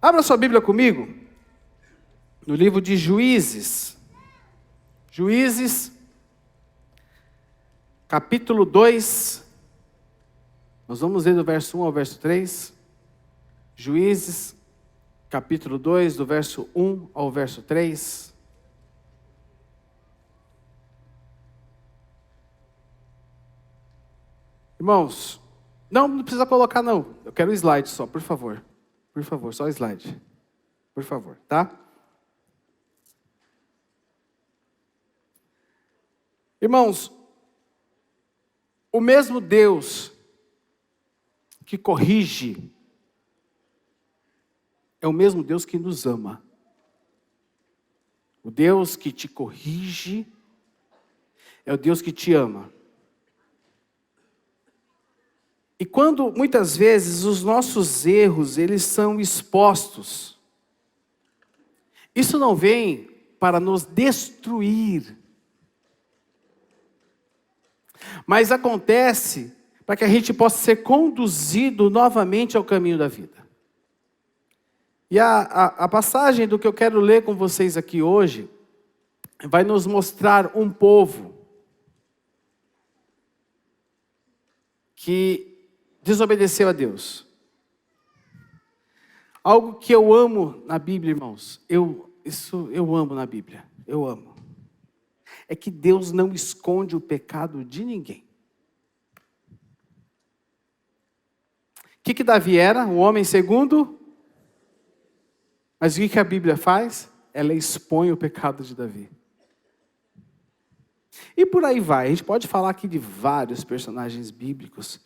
Abra sua Bíblia comigo, no livro de Juízes. Juízes, capítulo 2. Nós vamos ler do verso 1 ao verso 3. Juízes, capítulo 2, do verso 1 ao verso 3. Irmãos, não precisa colocar não. Eu quero o slide só, por favor. Por favor, só o slide. Por favor, tá? Irmãos, o mesmo Deus que corrige é o mesmo Deus que nos ama. O Deus que te corrige é o Deus que te ama. E quando, muitas vezes, os nossos erros, eles são expostos, isso não vem para nos destruir, mas acontece para que a gente possa ser conduzido novamente ao caminho da vida. E a passagem do que eu quero ler com vocês aqui hoje, vai nos mostrar um povo que desobedeceu a Deus. Algo que eu amo na Bíblia, irmãos, eu amo na Bíblia, eu amo. É que Deus não esconde o pecado de ninguém. O que Davi era? Um homem segundo? Mas o que a Bíblia faz? Ela expõe o pecado de Davi. E por aí vai. A gente pode falar aqui de vários personagens bíblicos.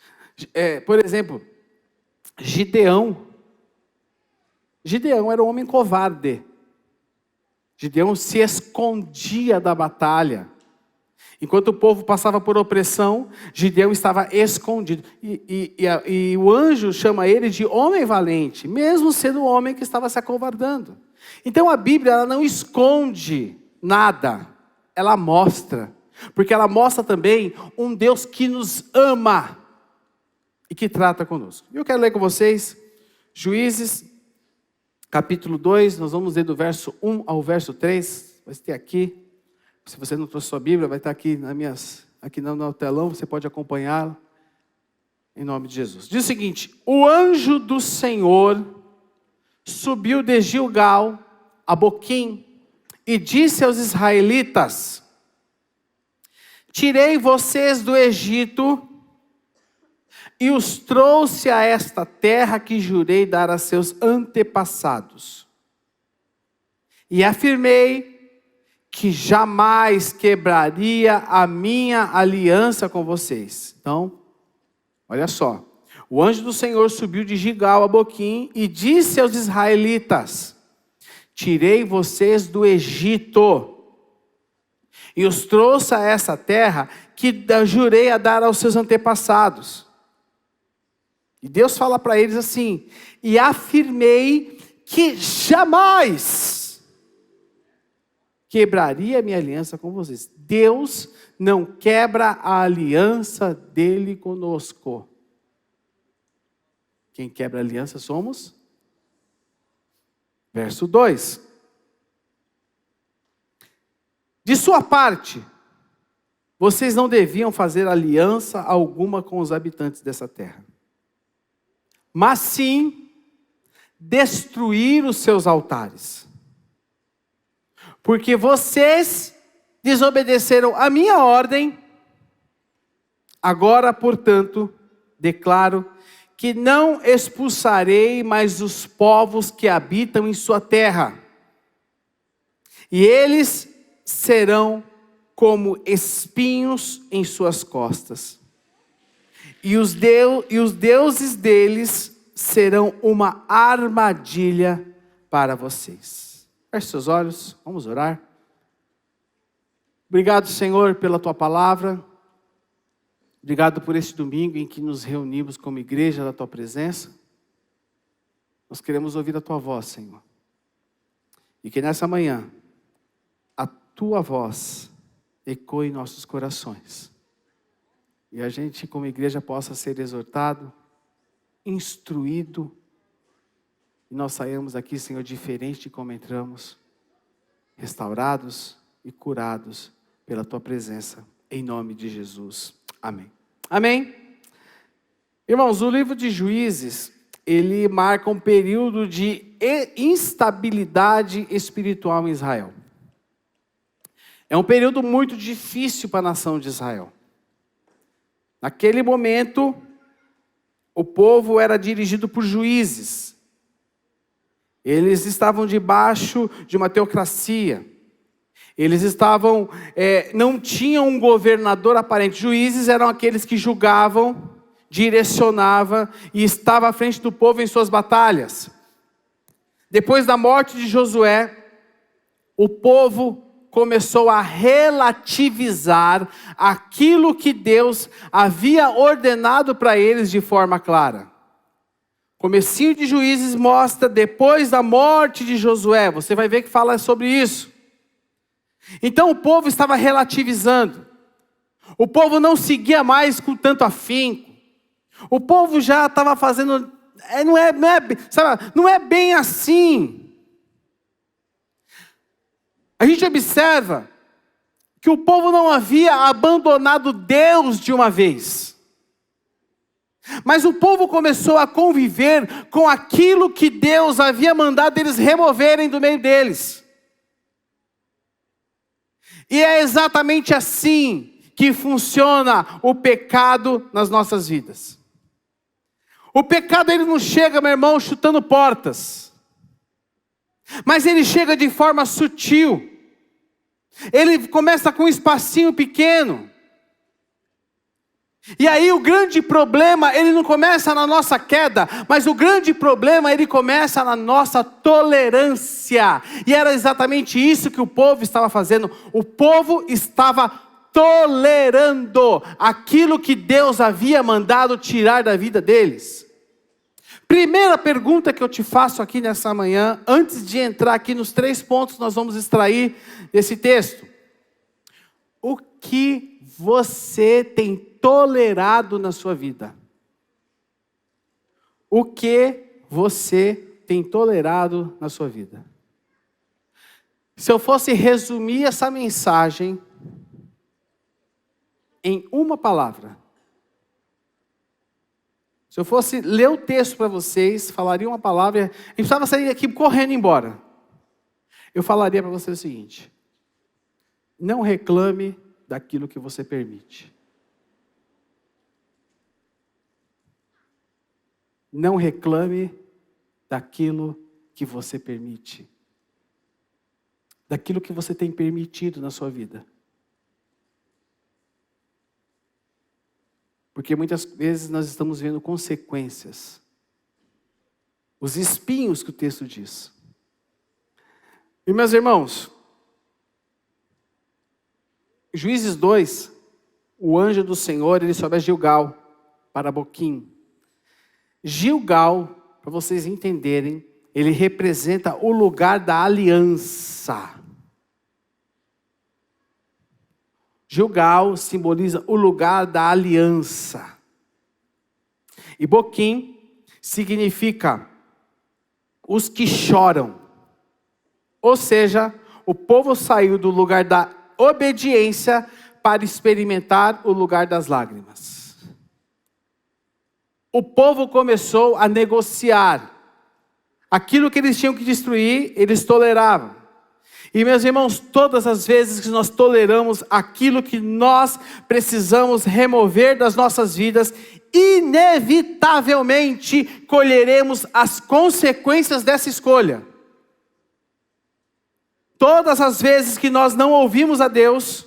Por exemplo, Gideão. Gideão era um homem covarde. Gideão se escondia da batalha. Enquanto o povo passava por opressão, Gideão estava escondido. E o anjo chama ele de homem valente, mesmo sendo um homem que estava se acovardando. Então a Bíblia, ela não esconde nada, ela mostra. Porque ela mostra também um Deus que nos ama e que trata conosco. Eu quero ler com vocês Juízes, capítulo 2, nós vamos ler do verso 1 ao verso 3. Vai ter aqui. Se você não trouxe sua Bíblia, vai estar aqui aqui no telão, você pode acompanhá-la. Em nome de Jesus. Diz o seguinte: o anjo do Senhor subiu de Gilgal a Boquim e disse aos israelitas: tirei vocês do Egito e os trouxe a esta terra que jurei dar a seus antepassados. E afirmei que jamais quebraria a minha aliança com vocês. Então, olha só. O anjo do Senhor subiu de Gilgal a Boquim e disse aos israelitas: tirei vocês do Egito e os trouxe a essa terra que jurei a dar aos seus antepassados. E Deus fala para eles assim: e afirmei que jamais quebraria a minha aliança com vocês. Deus não quebra a aliança dele conosco. Quem quebra a aliança somos? Verso 2. De sua parte, vocês não deviam fazer aliança alguma com os habitantes dessa terra, mas sim destruir os seus altares. Porque vocês desobedeceram a minha ordem. Agora, portanto, declaro que não expulsarei mais os povos que habitam em sua terra. E eles serão como espinhos em suas costas. E os deuses deles serão uma armadilha para vocês. Feche seus olhos, vamos orar. Obrigado, Senhor, pela Tua palavra. Obrigado por esse domingo em que nos reunimos como igreja da Tua presença. Nós queremos ouvir a Tua voz, Senhor. E que nessa manhã, a Tua voz ecoe em nossos corações. E a gente, como igreja, possa ser exortado, instruído e nós saímos aqui, Senhor, diferente de como entramos, restaurados e curados pela Tua presença, em nome de Jesus. Amém. Amém. Irmãos, o livro de Juízes, ele marca um período de instabilidade espiritual em Israel. É um período muito difícil para a nação de Israel. Naquele momento, o povo era dirigido por juízes. Eles estavam debaixo de uma teocracia. Eles não tinham um governador aparente. Juízes eram aqueles que julgavam, direcionavam e estavam à frente do povo em suas batalhas. Depois da morte de Josué, o povo começou a relativizar aquilo que Deus havia ordenado para eles de forma clara. Comecinho de Juízes mostra depois da morte de Josué. Você vai ver que fala sobre isso. Então o povo estava relativizando. O povo não seguia mais com tanto afinco. O povo já estava fazendo... Não é bem assim. A gente observa que o povo não havia abandonado Deus de uma vez. Mas o povo começou a conviver com aquilo que Deus havia mandado eles removerem do meio deles. E é exatamente assim que funciona o pecado nas nossas vidas. O pecado, ele não chega, meu irmão, chutando portas. Mas ele chega de forma sutil. Ele começa com um espacinho pequeno. E aí o grande problema, ele não começa na nossa queda, mas o grande problema, ele começa na nossa tolerância. E era exatamente isso que o povo estava fazendo. O povo estava tolerando aquilo que Deus havia mandado tirar da vida deles. Primeira pergunta que eu te faço aqui nessa manhã, antes de entrar aqui nos 3 pontos que nós vamos extrair desse texto. O que você tem tolerado na sua vida? O que você tem tolerado na sua vida? Se eu fosse resumir essa mensagem em uma palavra, se eu fosse ler o texto para vocês, falaria uma palavra, a gente precisava sair daqui correndo embora. Eu falaria para vocês o seguinte: não reclame daquilo que você permite. Não reclame daquilo que você permite. Daquilo que você tem permitido na sua vida. Porque muitas vezes nós estamos vendo consequências. Os espinhos que o texto diz. E meus irmãos, Juízes 2, o anjo do Senhor, ele sobe a Gilgal, para Boquim. Gilgal, para vocês entenderem, ele representa o lugar da aliança. Gilgal simboliza o lugar da aliança. E Boquim significa os que choram. Ou seja, o povo saiu do lugar da obediência para experimentar o lugar das lágrimas. O povo começou a negociar. Aquilo que eles tinham que destruir, eles toleravam. E meus irmãos, todas as vezes que nós toleramos aquilo que nós precisamos remover das nossas vidas, inevitavelmente colheremos as consequências dessa escolha. Todas as vezes que nós não ouvimos a Deus,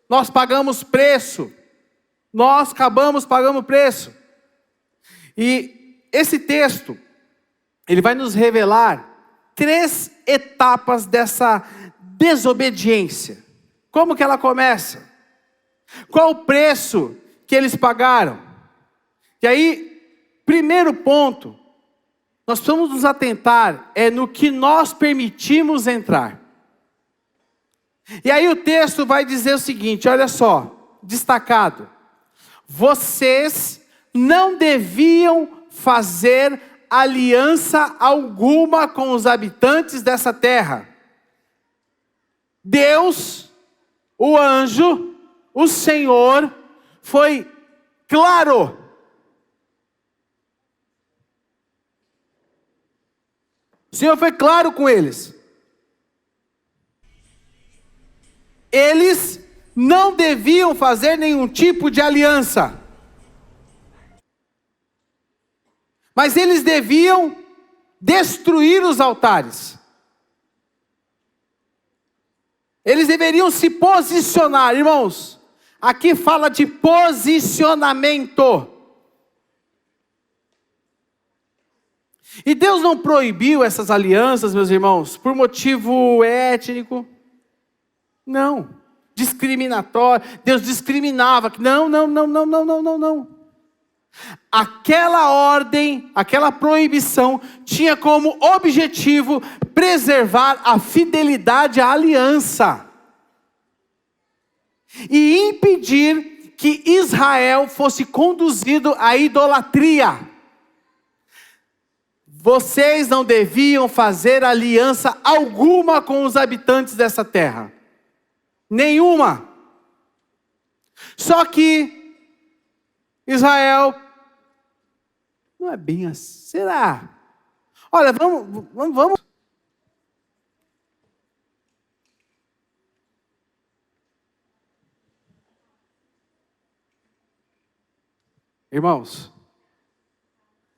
nós pagamos preço. Nós acabamos pagando preço. E esse texto, ele vai nos revelar 3 etapas dessa desobediência. Como que ela começa? Qual o preço que eles pagaram? E aí, primeiro ponto, nós precisamos nos atentar no que nós permitimos entrar. E aí o texto vai dizer o seguinte, olha só, destacado. Vocês não deviam fazer aliança alguma com os habitantes dessa terra. Deus, o anjo, o Senhor, foi claro. O Senhor foi claro com eles. Eles não deviam fazer nenhum tipo de aliança. Mas eles deviam destruir os altares. Eles deveriam se posicionar, irmãos. Aqui fala de posicionamento. E Deus não proibiu essas alianças, meus irmãos, por motivo étnico. Não. Discriminatório. Deus discriminava. Não. Aquela ordem, aquela proibição, tinha como objetivo preservar a fidelidade à aliança. E impedir que Israel fosse conduzido à idolatria. Vocês não deviam fazer aliança alguma com os habitantes dessa terra. Nenhuma. Só que Israel não é bem assim. Será? Olha, vamos. Irmãos,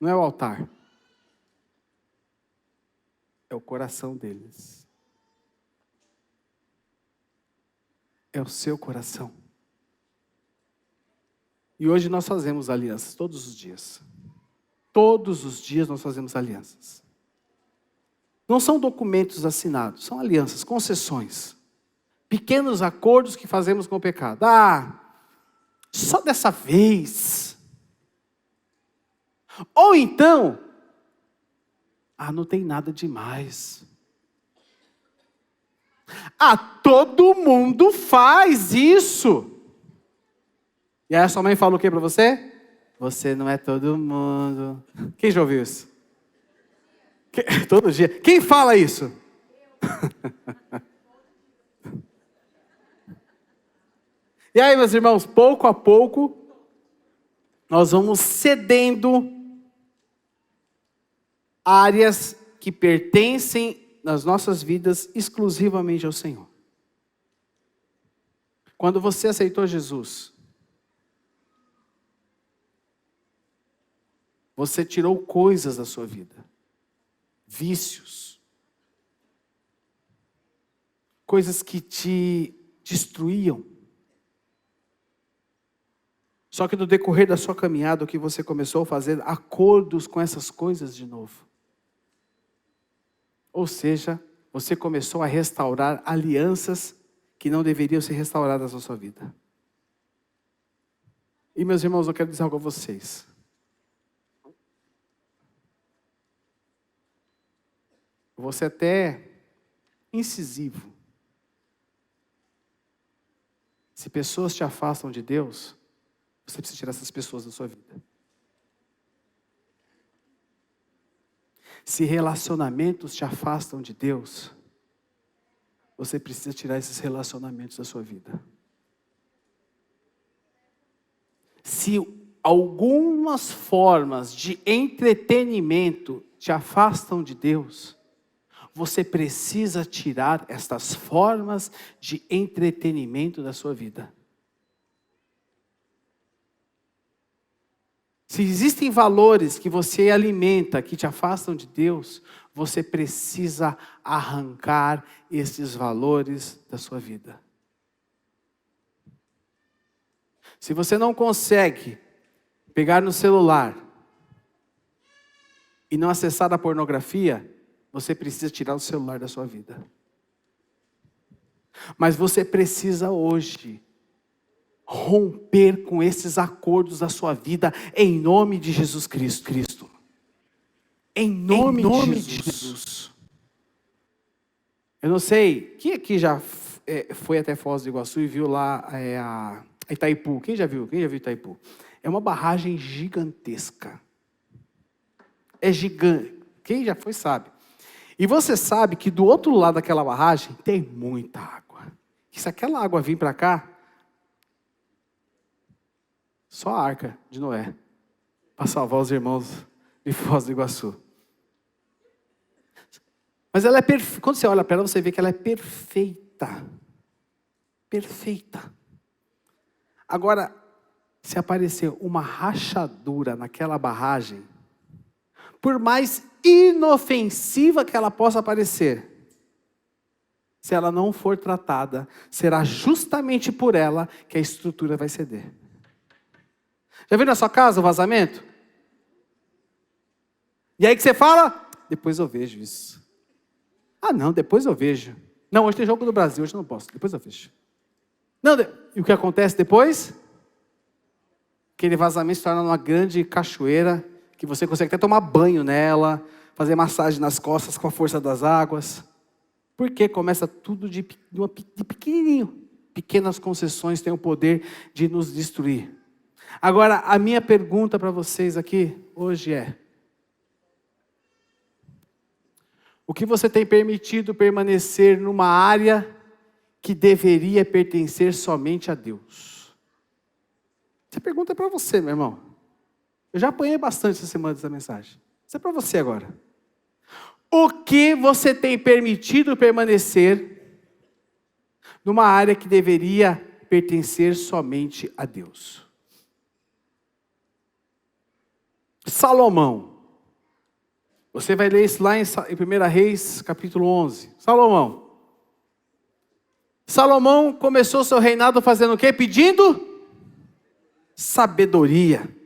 não é o altar. É o coração deles. É o seu coração. E hoje nós fazemos alianças todos os dias. Todos os dias nós fazemos alianças. Não são documentos assinados, são alianças, concessões. Pequenos acordos que fazemos com o pecado. Só dessa vez. Ou então, não tem nada demais. Todo mundo faz isso. E aí a sua mãe fala o que para você? Você não é todo mundo. Quem já ouviu isso? Todo dia. Quem fala isso? E aí, meus irmãos, pouco a pouco, nós vamos cedendo áreas que pertencem nas nossas vidas exclusivamente ao Senhor. Quando você aceitou Jesus, você tirou coisas da sua vida, vícios, coisas que te destruíam. Só que no decorrer da sua caminhada, o que você começou a fazer, acordos com essas coisas de novo. Ou seja, você começou a restaurar alianças que não deveriam ser restauradas na sua vida. E meus irmãos, eu quero dizer algo a vocês. Você é até incisivo. Se pessoas te afastam de Deus, você precisa tirar essas pessoas da sua vida. Se relacionamentos te afastam de Deus, você precisa tirar esses relacionamentos da sua vida. Se algumas formas de entretenimento te afastam de Deus, você precisa tirar estas formas de entretenimento da sua vida. Se existem valores que você alimenta, que te afastam de Deus, você precisa arrancar esses valores da sua vida. Se você não consegue pegar no celular e não acessar a pornografia, você precisa tirar o celular da sua vida. Mas você precisa hoje romper com esses acordos da sua vida em nome de Jesus Cristo. Em nome de Jesus. Eu não sei, quem aqui já foi até Foz do Iguaçu e viu lá a Itaipu? Quem já viu? Quem já viu Itaipu? É uma barragem gigantesca. é gigante. Quem já foi sabe. E você sabe que do outro lado daquela barragem tem muita água. E se aquela água vir para cá, só a arca de Noé para salvar os irmãos de Foz do Iguaçu. Mas ela é perfeita. Quando você olha para ela, você vê que ela é perfeita. Perfeita. Agora, se aparecer uma rachadura naquela barragem, por mais inofensiva que ela possa parecer, se ela não for tratada, será justamente por ela que a estrutura vai ceder. Já viu na sua casa o vazamento? E aí que você fala, depois eu vejo isso. Ah não, depois eu vejo. Não, hoje tem jogo do Brasil, hoje eu não posso, depois eu vejo. Não, e o que acontece depois? Aquele vazamento se torna uma grande cachoeira, que você consegue até tomar banho nela, fazer massagem nas costas com a força das águas. Porque começa tudo de pequenininho. Pequenas concessões têm o poder de nos destruir. Agora, a minha pergunta para vocês aqui hoje é: o que você tem permitido permanecer numa área que deveria pertencer somente a Deus? Essa pergunta é para você, meu irmão. Eu já apanhei bastante essa semana dessa mensagem. Isso é para você agora. O que você tem permitido permanecer numa área que deveria pertencer somente a Deus? Salomão. Você vai ler isso lá em 1 Reis, capítulo 11. Salomão começou seu reinado fazendo o quê? Pedindo sabedoria.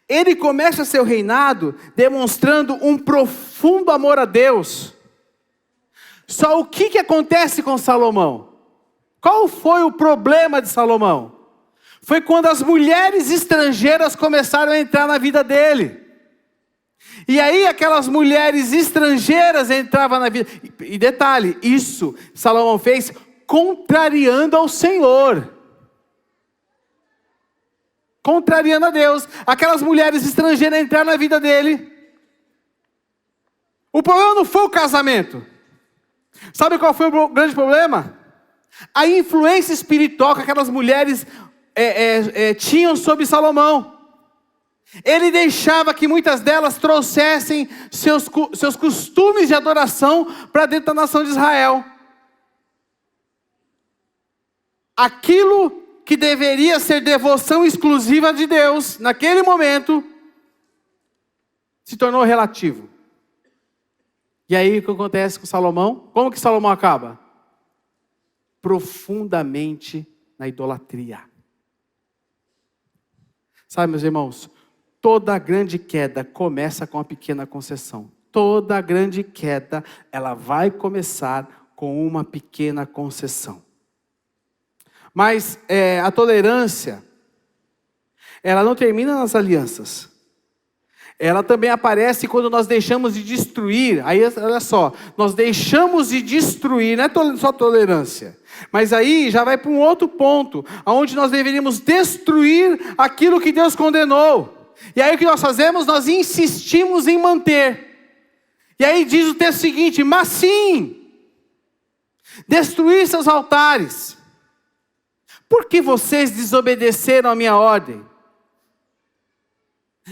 Ele começa seu reinado demonstrando um profundo amor a Deus. Só o que acontece com Salomão? Qual foi o problema de Salomão? Foi quando as mulheres estrangeiras começaram a entrar na vida dele. E aí aquelas mulheres estrangeiras entravam na vida. E detalhe, isso Salomão fez contrariando ao Senhor. Contrariando a Deus. Aquelas mulheres estrangeiras entraram na vida dele. O problema não foi o casamento. Sabe qual foi o grande problema? A influência espiritual que aquelas mulheres tinham sobre Salomão. Ele deixava que muitas delas trouxessem seus costumes de adoração para dentro da nação de Israel. Aquilo que deveria ser devoção exclusiva de Deus, naquele momento, se tornou relativo. E aí o que acontece com Salomão? Como que Salomão acaba? Profundamente na idolatria. Sabe, meus irmãos, toda grande queda começa com uma pequena concessão. Toda grande queda, ela vai começar com uma pequena concessão. Mas a tolerância, ela não termina nas alianças. Ela também aparece quando nós deixamos de destruir. Aí, olha só, nós deixamos de destruir, não é só tolerância. Mas aí já vai para um outro ponto, onde nós deveríamos destruir aquilo que Deus condenou. E aí o que nós fazemos? Nós insistimos em manter. E aí diz o texto seguinte: mas sim, destruir seus altares. Por que vocês desobedeceram a minha ordem?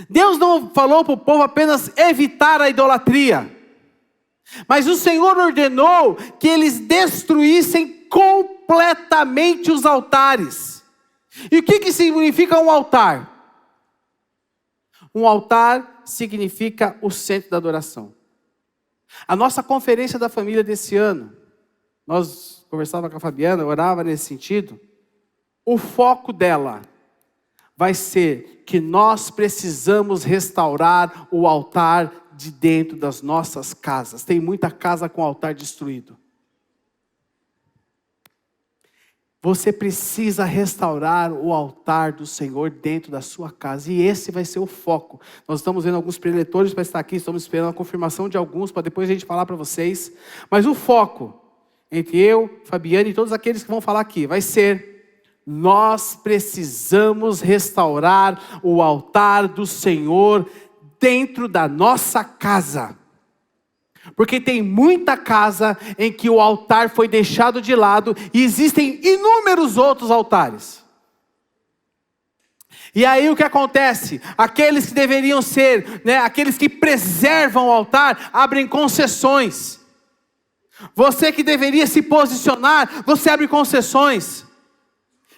Deus não falou para o povo apenas evitar a idolatria. Mas o Senhor ordenou que eles destruíssem completamente os altares. E o que significa um altar? Um altar significa o centro da adoração. A nossa conferência da família desse ano, nós conversávamos com a Fabiana, orava nesse sentido. O foco dela vai ser que nós precisamos restaurar o altar de dentro das nossas casas. Tem muita casa com altar destruído. Você precisa restaurar o altar do Senhor dentro da sua casa. E esse vai ser o foco. Nós estamos vendo alguns preletores para estar aqui. Estamos esperando a confirmação de alguns para depois a gente falar para vocês. Mas o foco, entre eu, Fabiana e todos aqueles que vão falar aqui, vai ser: nós precisamos restaurar o altar do Senhor dentro da nossa casa. Porque tem muita casa em que o altar foi deixado de lado e existem inúmeros outros altares. E aí o que acontece? Aqueles que deveriam ser, aqueles que preservam o altar, abrem concessões. Você que deveria se posicionar, você abre concessões.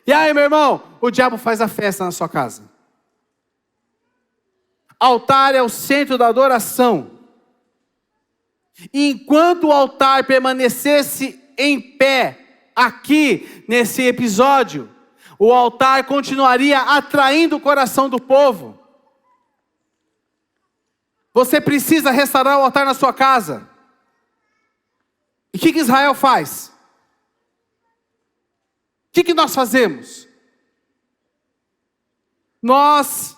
E aí, meu irmão, o diabo faz a festa na sua casa. Altar é o centro da adoração. E enquanto o altar permanecesse em pé, aqui nesse episódio, o altar continuaria atraindo o coração do povo. Você precisa restaurar o altar na sua casa. E o que Israel faz? O que nós fazemos? Nós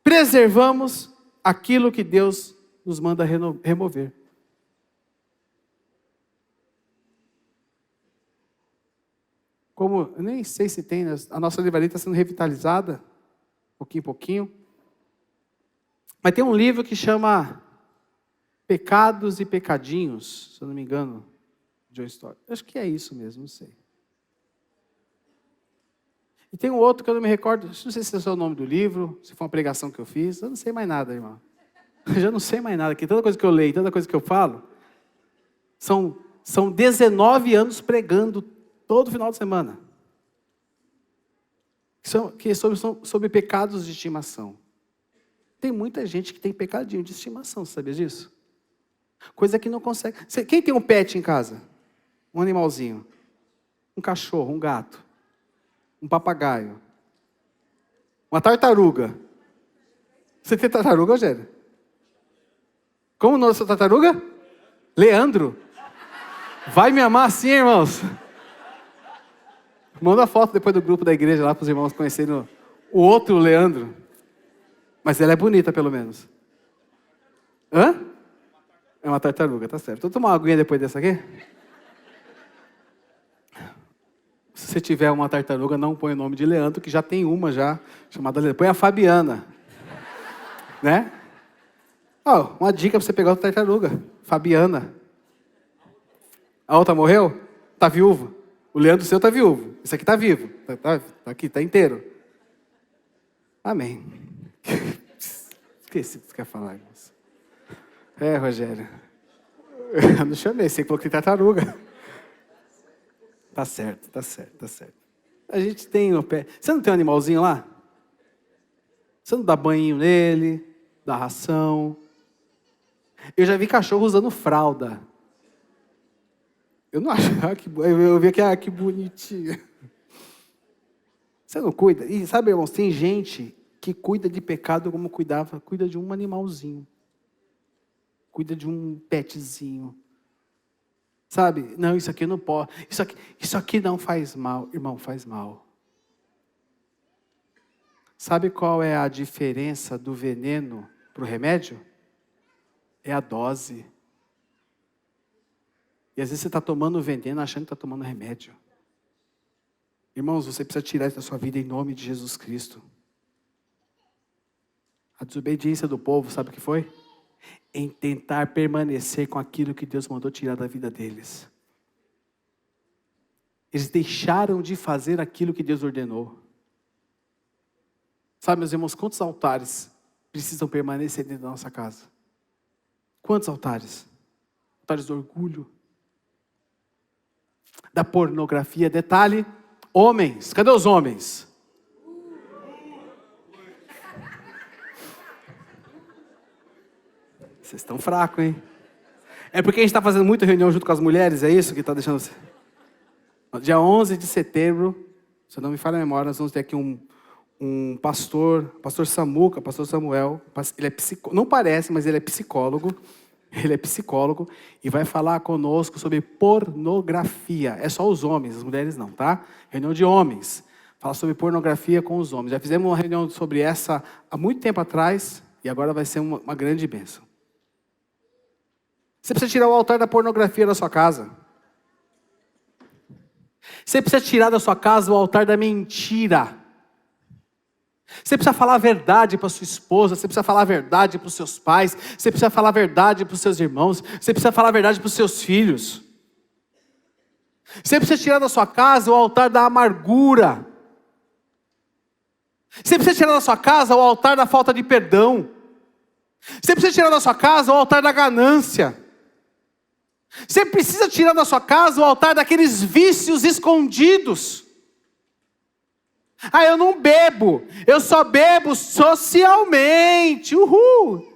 preservamos aquilo que Deus nos manda remover. Como, eu nem sei se tem, a nossa livraria está sendo revitalizada, pouquinho em pouquinho. Mas tem um livro que chama Pecados e Pecadinhos, se eu não me engano, de uma história. Acho que é isso mesmo, não sei. E tem um outro que eu não me recordo, não sei se é o nome do livro, se foi uma pregação que eu fiz, eu não sei mais nada, irmão. Eu já não sei mais nada, porque toda coisa que eu leio, toda coisa que eu falo, são 19 anos pregando todo final de semana. Que é sobre pecados de estimação. Tem muita gente que tem pecadinho de estimação, você sabia disso? Coisa que não consegue. Quem tem um pet em casa? Um animalzinho. Um cachorro, um gato. Um papagaio. Uma tartaruga. Você tem tartaruga, Rogério? Como o nome da sua tartaruga? Leandro. Vai me amar assim, irmãos? Manda a foto depois do grupo da igreja lá para os irmãos conhecerem o outro Leandro. Mas ela é bonita, pelo menos. Hã? É uma tartaruga, tá certo. Vou tomar uma aguinha depois dessa aqui? Se você tiver uma tartaruga, não põe o nome de Leandro, que já tem uma já, chamada Leandro. Põe a Fabiana. Né? Uma dica para você pegar outra tartaruga. Fabiana. A outra morreu? Tá viúva. O Leandro seu tá viúvo. Esse aqui tá vivo. Tá aqui, tá inteiro. Amém. Esqueci o que você quer falar, irmãos. Rogério. Eu não chamei, você falou que tem tartaruga. Tá certo. A gente tem no pé. Você não tem um animalzinho lá? Você não dá banho nele, dá ração. Eu já vi cachorro usando fralda. Eu não acho, eu vi que bonitinho. Você não cuida? E sabe, irmãos, tem gente que cuida de pecado como cuida de um animalzinho. Cuida de um petzinho. Sabe? Não, isso aqui eu não posso. Isso aqui não faz mal. Irmão, faz mal. Sabe qual é a diferença do veneno para o remédio? É a dose. E às vezes você está tomando veneno achando que está tomando remédio. Irmãos, você precisa tirar isso da sua vida em nome de Jesus Cristo. A desobediência do povo, sabe o que foi? Em tentar permanecer com aquilo que Deus mandou tirar da vida deles. Eles deixaram de fazer aquilo que Deus ordenou. Sabe, meus irmãos, quantos altares precisam permanecer dentro da nossa casa? Quantos altares? Altares do orgulho, da pornografia. Detalhe, homens, cadê os homens? Vocês estão fracos, hein? É porque a gente está fazendo muita reunião junto com as mulheres, é isso que está deixando você? Dia 11 de setembro, se eu não me falha a memória, nós vamos ter aqui um pastor Samuca, pastor Samuel. Ele é psicólogo, não parece, mas ele é psicólogo. Ele é psicólogo e vai falar conosco sobre pornografia. É só os homens, as mulheres não, tá? Reunião de homens. Fala sobre pornografia com os homens. Já fizemos uma reunião sobre essa há muito tempo atrás e agora vai ser uma grande bênção. Você precisa tirar o altar da pornografia da sua casa. Você precisa tirar da sua casa o altar da mentira. Você precisa falar a verdade para sua esposa, você precisa falar a verdade para os seus pais, você precisa falar a verdade para os seus irmãos, você precisa falar a verdade para os seus filhos. Você precisa tirar da sua casa o altar da amargura. Você precisa tirar da sua casa o altar da falta de perdão. Você precisa tirar da sua casa o altar da ganância. Você precisa tirar da sua casa o altar daqueles vícios escondidos. Ah, eu não bebo, eu só bebo socialmente. Uhul!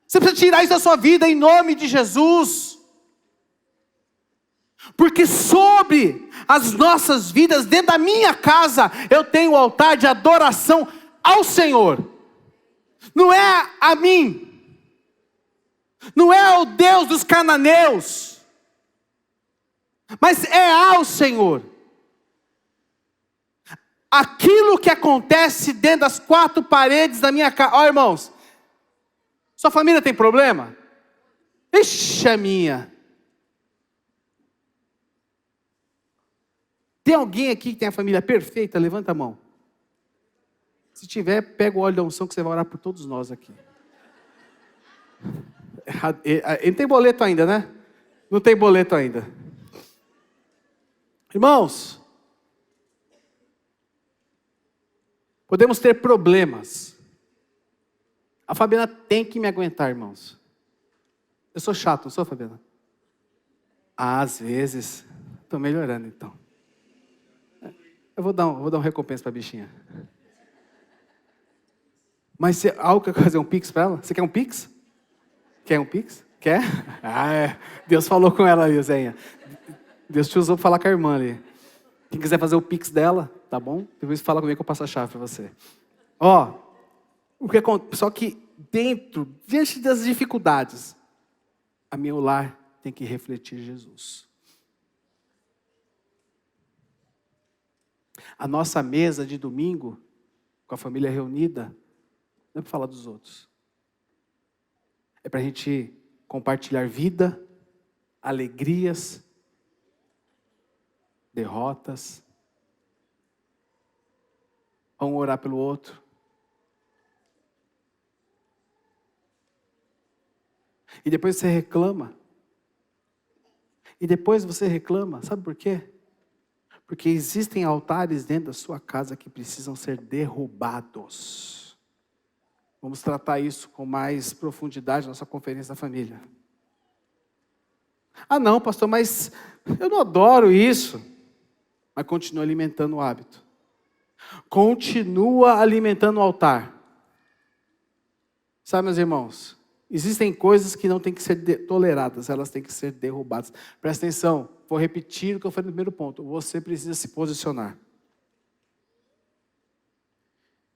Você precisa tirar isso da sua vida em nome de Jesus. Porque sobre as nossas vidas, dentro da minha casa, eu tenho o altar de adoração ao Senhor. Não é a mim. Não é o Deus dos cananeus. Mas é ao Senhor. Aquilo que acontece dentro das quatro paredes da minha casa. Ó, irmãos, sua família tem problema? Ixi, a minha. Tem alguém aqui que tem a família perfeita? Levanta a mão. Se tiver, pega o óleo da unção que você vai orar por todos nós aqui. Não tem boleto ainda, né? Não tem boleto ainda. Irmãos, podemos ter problemas. A Fabiana tem que me aguentar, irmãos. Eu sou chato, não sou, Fabiana? Às vezes. Estou melhorando, então. Eu vou dar um recompensa para a bichinha. Mas você quer fazer um pix para ela? Você quer um pix? Quer um pix? Quer? Ah, é. Deus falou com ela ali, Zenha. Deus te usou para falar com a irmã ali. Quem quiser fazer o pix dela, tá bom? Depois fala comigo que eu passo a chave para você. Ó, só que diante das dificuldades, a meu lar tem que refletir Jesus. A nossa mesa de domingo, com a família reunida, não é para falar dos outros. É para a gente compartilhar vida, alegrias, derrotas. Vamos orar pelo outro. E depois você reclama. Sabe por quê? Porque existem altares dentro da sua casa que precisam ser derrubados. Vamos tratar isso com mais profundidade na nossa conferência da família. Ah não, pastor, mas eu não adoro isso. Mas continua alimentando o hábito. Continua alimentando o altar. Sabe, meus irmãos, existem coisas que não têm que ser toleradas, elas têm que ser derrubadas. Presta atenção, vou repetir o que eu falei no primeiro ponto. Você precisa se posicionar.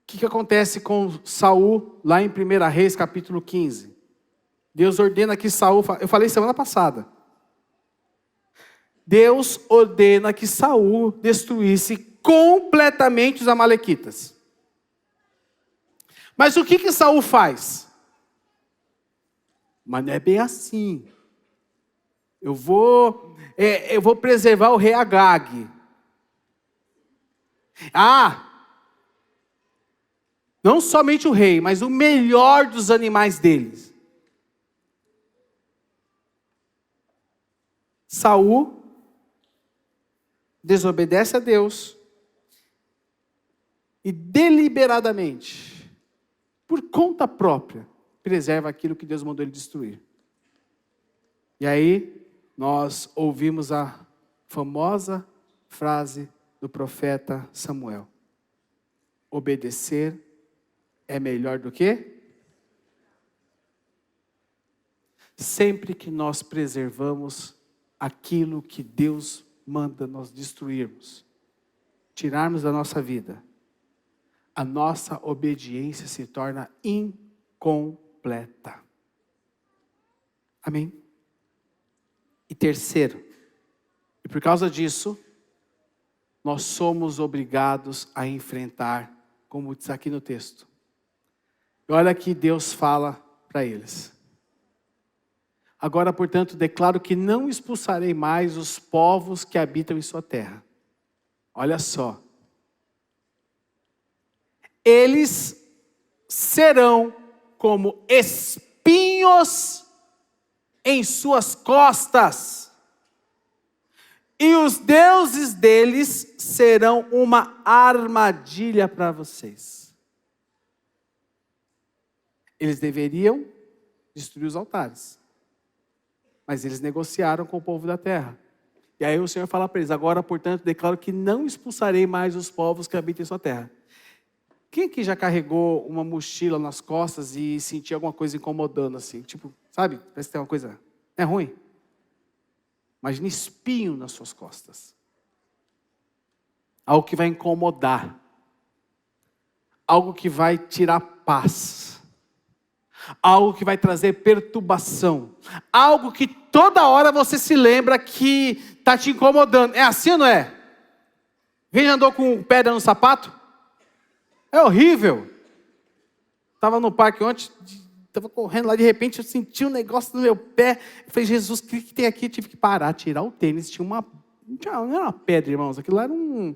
O que acontece com Saul lá em 1 Reis, capítulo 15? Deus ordena que Saul, eu falei semana passada. Deus ordena que Saul destruísse completamente os amalequitas. Mas o que Saul faz? Mas não é bem assim. Eu vou preservar o rei Agag. Não somente o rei, mas o melhor dos animais deles. Saul desobedece a Deus e deliberadamente, por conta própria, preserva aquilo que Deus mandou ele destruir. E aí, nós ouvimos a famosa frase do profeta Samuel: obedecer é melhor do que? Sempre que nós preservamos aquilo que Deus manda nós destruirmos, tirarmos da nossa vida, a nossa obediência se torna incompleta. Amém? E terceiro, e por causa disso, nós somos obrigados a enfrentar, como diz aqui no texto. E olha que Deus fala para eles. Agora, portanto, declaro que não expulsarei mais os povos que habitam em sua terra. Olha só. eles serão como espinhos em suas costas, e os deuses deles serão uma armadilha para vocês. Eles deveriam destruir os altares, mas eles negociaram com o povo da terra. E aí o Senhor fala para eles: agora, portanto, declaro que não expulsarei mais os povos que habitam em sua terra. Quem aqui já carregou uma mochila nas costas e sentia alguma coisa incomodando assim? Tipo, sabe? Parece que tem uma coisa... É ruim. Imagina espinho nas suas costas. Algo que vai incomodar. Algo que vai tirar paz. Algo que vai trazer perturbação. Algo que toda hora você se lembra que está te incomodando. É assim ou não é? Quem já andou com pedra no sapato? É horrível. Estava no parque ontem, estava correndo lá, de repente eu senti um negócio no meu pé. Eu falei: Jesus, o que tem aqui? Eu tive que parar, tirar o tênis. Tinha uma... Não era uma pedra, irmãos. Aquilo lá era um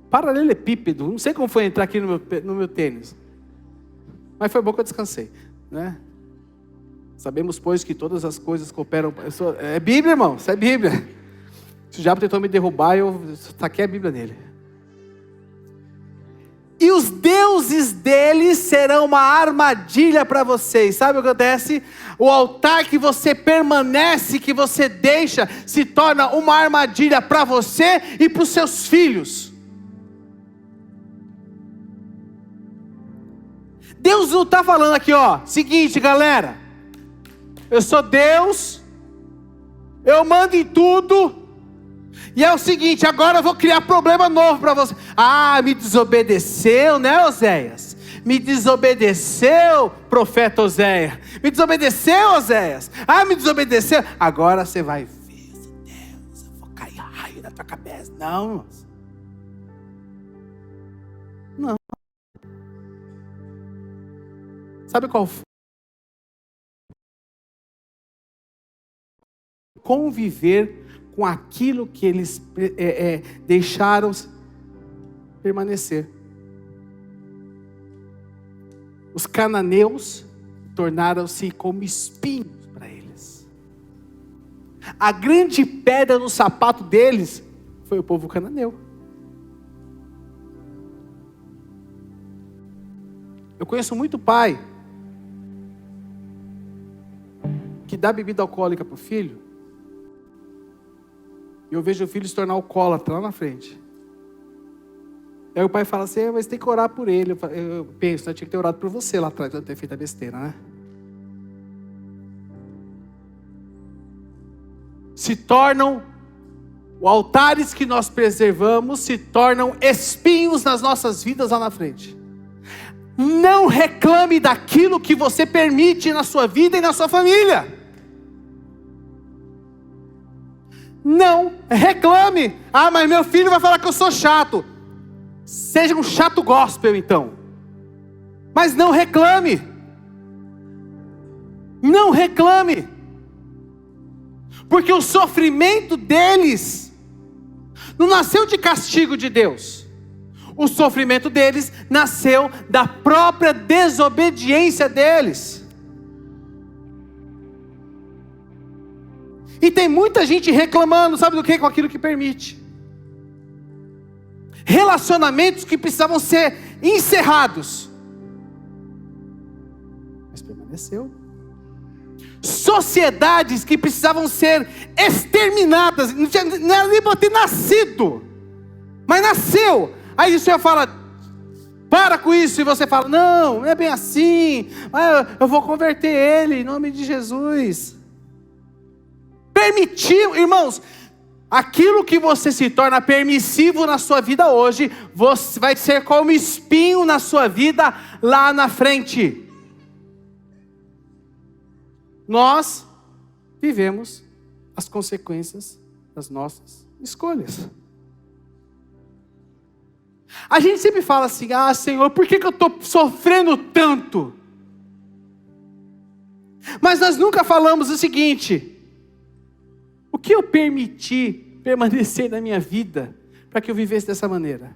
paralelepípedo. Não sei como foi entrar aqui no meu tênis. Mas foi bom que eu descansei, né? Sabemos, pois, que todas as coisas cooperam... É Bíblia, irmão. Isso é Bíblia. Se o diabo tentou me derrubar, eu taquei a Bíblia nele. E os deuses deles serão uma armadilha para vocês. Sabe o que acontece? O altar que você permanece, que você deixa, se torna uma armadilha para você e para os seus filhos. Deus não está falando aqui, seguinte, galera, eu sou Deus, eu mando em tudo, e é o seguinte, agora eu vou criar problema novo para você. Me desobedeceu, né, Oséias? Me desobedeceu, profeta Oséias. Me desobedeceu, Oséias. Me desobedeceu. Agora você vai ver, Deus, eu vou cair raio na tua cabeça. Não. Não. Sabe qual foi? Conviver com aquilo que eles deixaram permanecer. Os cananeus tornaram-se como espinhos para eles. A grande pedra no sapato deles foi o povo cananeu. Eu conheço muito pai que dá bebida alcoólica para o filho, e eu vejo o filho se tornar alcoólatra lá na frente. Aí o pai fala assim: mas tem que orar por ele. Eu penso, eu tinha que ter orado por você lá atrás, não ter feito a besteira, né? Se tornam, altares que nós preservamos, se tornam espinhos nas nossas vidas lá na frente. Não reclame daquilo que você permite na sua vida e na sua família. Não reclame. Mas meu filho vai falar que eu sou chato. Seja um chato gospel então. Mas não reclame. Não reclame. Porque o sofrimento deles não nasceu de castigo de Deus. O sofrimento deles nasceu da própria desobediência deles. E tem muita gente reclamando, sabe do que? Com aquilo que permite. Relacionamentos que precisavam ser encerrados, mas permaneceu. Sociedades que precisavam ser exterminadas, não era nem para ter nascido, mas nasceu. Aí o Senhor fala: para com isso, e você fala: não é bem assim, eu vou converter ele em nome de Jesus. Permitiu, irmãos, aquilo que você se torna permissivo na sua vida hoje, você vai ser como espinho na sua vida lá na frente. Nós vivemos as consequências das nossas escolhas. A gente sempre fala assim: Senhor, por que eu estou sofrendo tanto? Mas nós nunca falamos o seguinte: o que eu permiti permanecer na minha vida para que eu vivesse dessa maneira?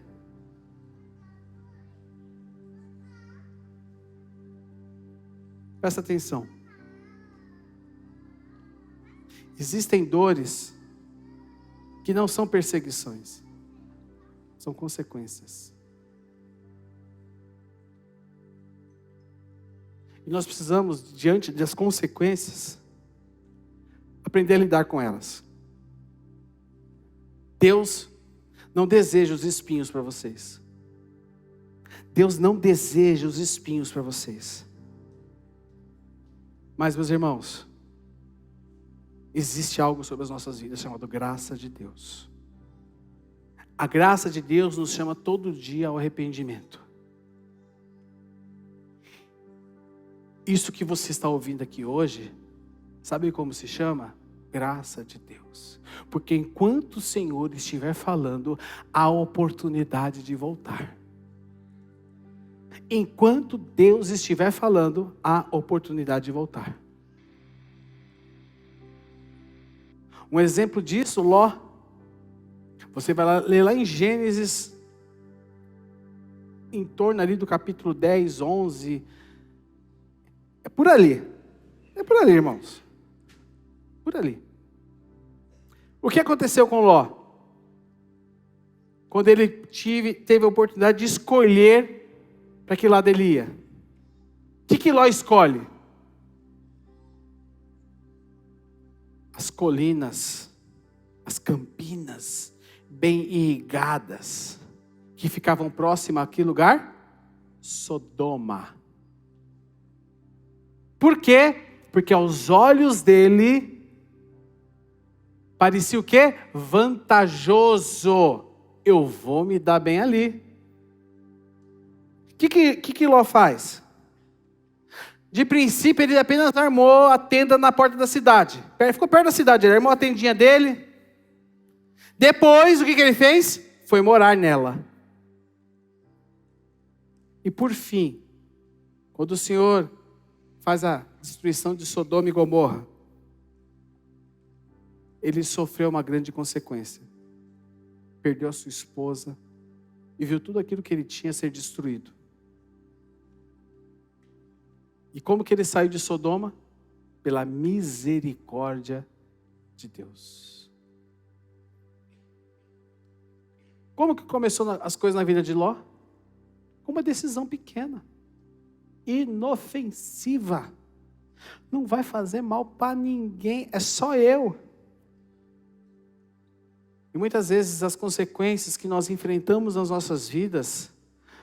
Presta atenção. Existem dores que não são perseguições, são consequências. E nós precisamos, diante das consequências, aprender a lidar com elas. Deus não deseja os espinhos para vocês. Deus não deseja os espinhos para vocês. Mas, meus irmãos, existe algo sobre as nossas vidas chamado graça de Deus. A graça de Deus nos chama todo dia ao arrependimento. Isso que você está ouvindo aqui hoje, sabe como se chama? Graça de Deus. Porque enquanto o Senhor estiver falando, há oportunidade de voltar. Enquanto Deus estiver falando, há oportunidade de voltar. Um exemplo disso, Ló. Você vai ler lá em Gênesis, em torno ali do capítulo 10, 11. É por ali, irmãos. Por ali. O que aconteceu com Ló? Quando ele teve a oportunidade de escolher para que lado ele ia. O que Ló escolhe? As colinas, as campinas, bem irrigadas, que ficavam próximas a que lugar? Sodoma. Por quê? Porque aos olhos dele, parecia o quê? Vantajoso. Eu vou me dar bem ali. O que Ló faz? De princípio, ele apenas armou a tenda na porta da cidade. Ficou perto da cidade, ele armou a tendinha dele. Depois, o que ele fez? Foi morar nela. E por fim, quando o Senhor faz a destruição de Sodoma e Gomorra, ele sofreu uma grande consequência. Perdeu a sua esposa e viu tudo aquilo que ele tinha ser destruído. E como que ele saiu de Sodoma? Pela misericórdia de Deus. Como que começou as coisas na vida de Ló? Com uma decisão pequena, inofensiva. Não vai fazer mal para ninguém, é só eu. E muitas vezes as consequências que nós enfrentamos nas nossas vidas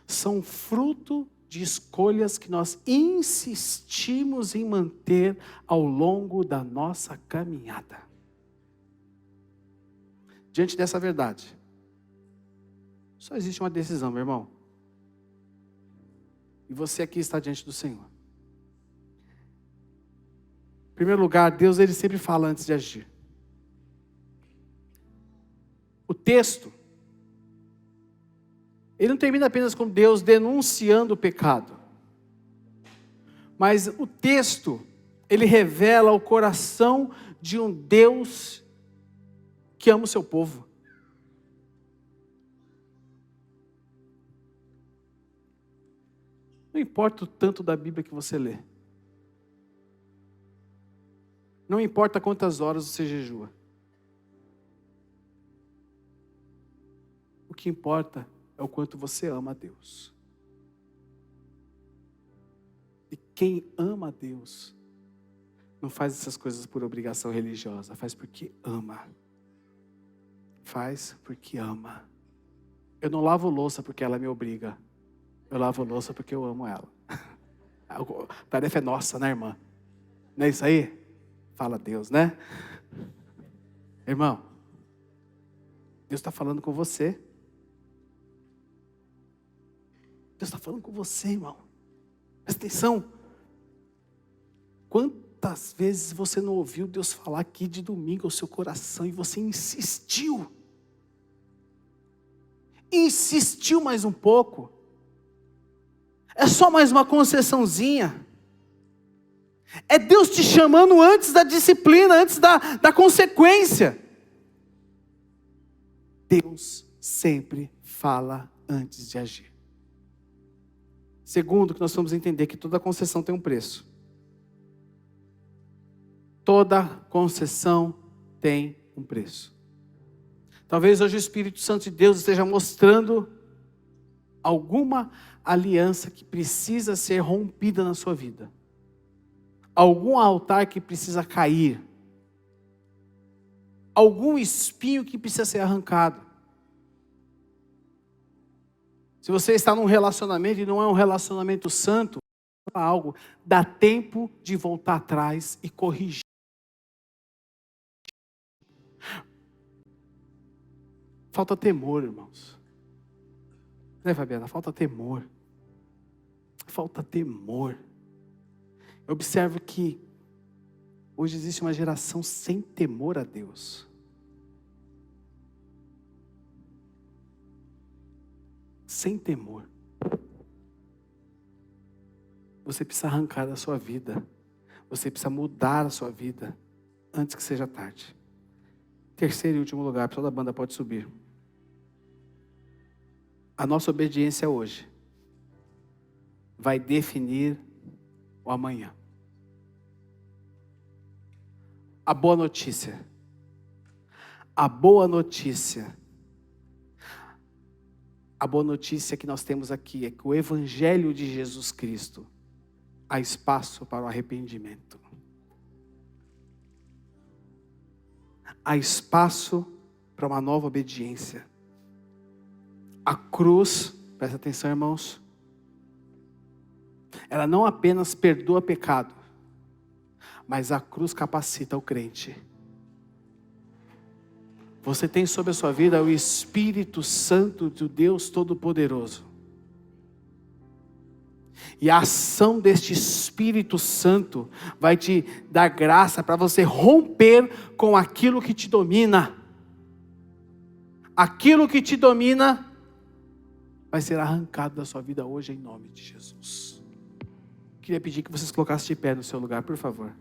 são fruto de escolhas que nós insistimos em manter ao longo da nossa caminhada. Diante dessa verdade, só existe uma decisão, meu irmão. E você aqui está diante do Senhor. Em primeiro lugar, Deus ele sempre fala antes de agir. O texto, ele não termina apenas com Deus denunciando o pecado. Mas o texto, ele revela o coração de um Deus que ama o seu povo. Não importa o tanto da Bíblia que você lê. Não importa quantas horas você jejua. O que importa é o quanto você ama a Deus. E quem ama a Deus não faz essas coisas por obrigação religiosa, faz porque ama. Faz porque ama. Eu não lavo louça porque ela me obriga. Eu lavo louça porque eu amo ela. A tarefa é nossa, né, irmã? Não é isso aí? Fala Deus, né? Irmão, Deus está falando com você. Deus está falando com você, irmão. Presta atenção. Quantas vezes você não ouviu Deus falar aqui de domingo ao seu coração e você insistiu? Insistiu mais um pouco. É só mais uma concessãozinha. É Deus te chamando antes da disciplina, antes da consequência. Deus sempre fala antes de agir. Segundo, que nós vamos entender que toda concessão tem um preço. Toda concessão tem um preço. Talvez hoje o Espírito Santo de Deus esteja mostrando alguma aliança que precisa ser rompida na sua vida. Algum altar que precisa cair. Algum espinho que precisa ser arrancado. Se você está num relacionamento e não é um relacionamento santo, algo, dá tempo de voltar atrás e corrigir. Falta temor, irmãos. Né, Fabiana? Falta temor. Falta temor. Eu observo que hoje existe uma geração sem temor a Deus. Sem temor. Você precisa arrancar da sua vida. Você precisa mudar a sua vida antes que seja tarde. Terceiro e último lugar, a pessoa da banda pode subir. A nossa obediência hoje vai definir o amanhã. A boa notícia. A boa notícia. A boa notícia que nós temos aqui é que o Evangelho de Jesus Cristo há espaço para o arrependimento. Há espaço para uma nova obediência. A cruz, presta atenção, irmãos, ela não apenas perdoa pecado, mas a cruz capacita o crente. Você tem sobre a sua vida o Espírito Santo de Deus Todo-Poderoso. E a ação deste Espírito Santo vai te dar graça para você romper com aquilo que te domina. Aquilo que te domina vai ser arrancado da sua vida hoje em nome de Jesus. Queria pedir que vocês colocassem de pé no seu lugar, por favor.